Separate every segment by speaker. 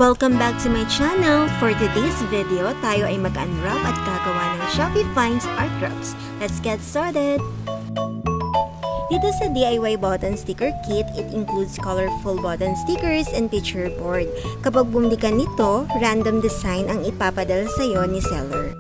Speaker 1: Welcome back to my channel. For today's video, tayo ay mag-unwrap at gagawa ng Shopee Finds art wraps. Let's get started! Dito sa DIY button sticker kit, it includes colorful button stickers and picture board. Kapag bumili ka nito, random design ang ipapadala sa iyo ni seller.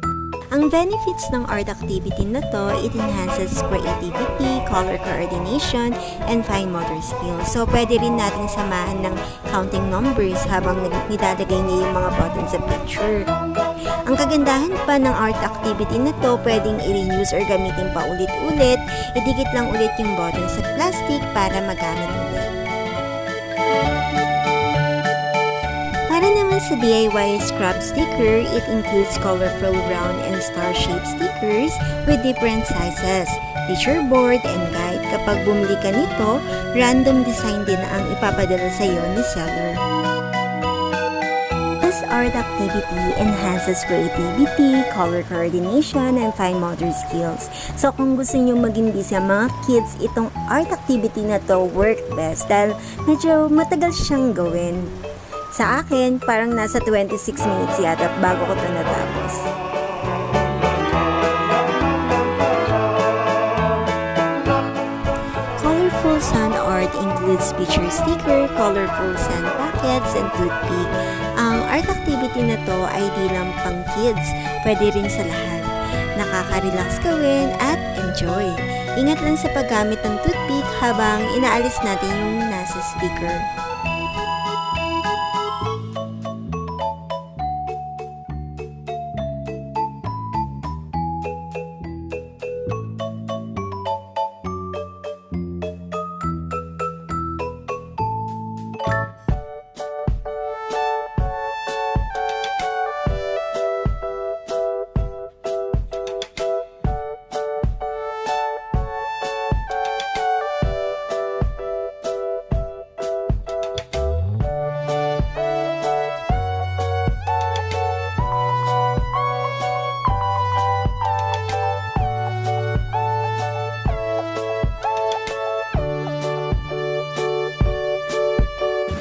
Speaker 1: Ang benefits ng art activity na to, it enhances creativity, color coordination, and fine motor skills. So, pwede rin natin samahan ng counting numbers habang nidadagay niya yung mga buttons sa picture. Ang kagandahan pa ng art activity na to, pwedeng i-reuse or gamitin pa ulit-ulit. Idikit lang ulit yung button sa plastic para magamit ulit. Para naman sa DIY scrap sticker, it includes colorful round and star-shaped stickers with different sizes, picture board, and guide. Kapag bumili ka nito, random design din ang ipapadala sa iyo ni seller. This art activity enhances creativity, color coordination, and fine motor skills. So kung gusto niyo maging busy ang mga kids, itong art activity na to work best dahil medyo matagal siyang gawin. Sa akin, parang nasa 26 minutes yata bago ko ito natapos. Colorful sand art includes picture sticker, colorful sand packets, and toothpick. Ang art activity na to ay di lang pang kids, pwede rin sa lahat. Nakaka-relax gawin at enjoy. Ingat lang sa paggamit ng toothpick habang inaalis natin yung nasa sticker.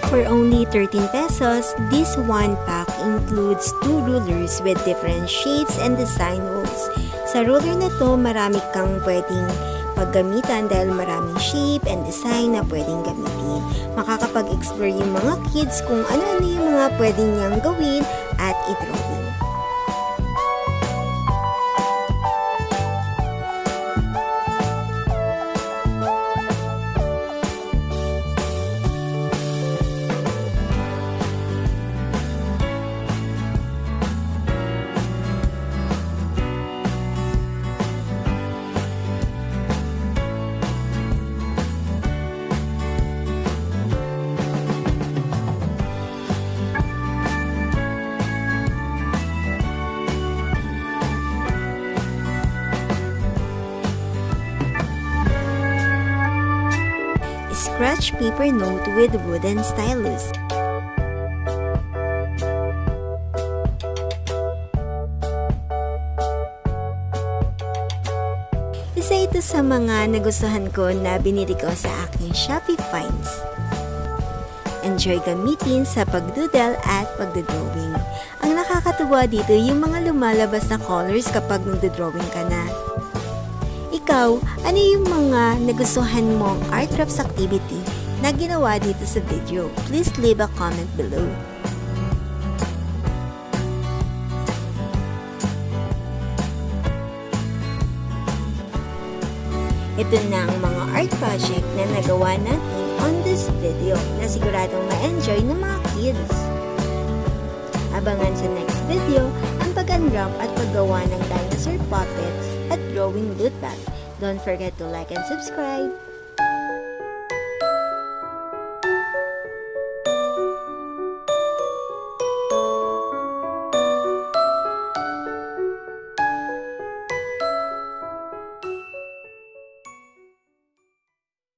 Speaker 1: For only 13 pesos, this one pack includes 2 rulers with different shapes and design holes. Sa ruler na to, marami kang pwedeng paggamitan dahil maraming shape and design na pwedeng gamitin. Makakapag-explore yung mga kids kung ano-ano yung mga pwedeng niyang gawin at i-drawing. Scratch paper note with wooden stylus. Isa ito sa mga nagustuhan ko na binili ko sa aking Shopee Finds. Enjoy gamitin sa pagdoodle at pagdodrawing. Ang nakakatuwa dito yung mga lumalabas na colors kapag nagdodrawing ka na. Ikaw, ano yung mga nagustuhan mong art wraps activity na ginawa dito sa video? Please leave a comment below. Ito na ang mga art project na nagawa natin on this video na siguradong ma-enjoy ng mga kids. Abangan sa next video ang pag-unwrap at paggawa ng dinosaur puppets at drawing loot bag. Don't forget to like and subscribe.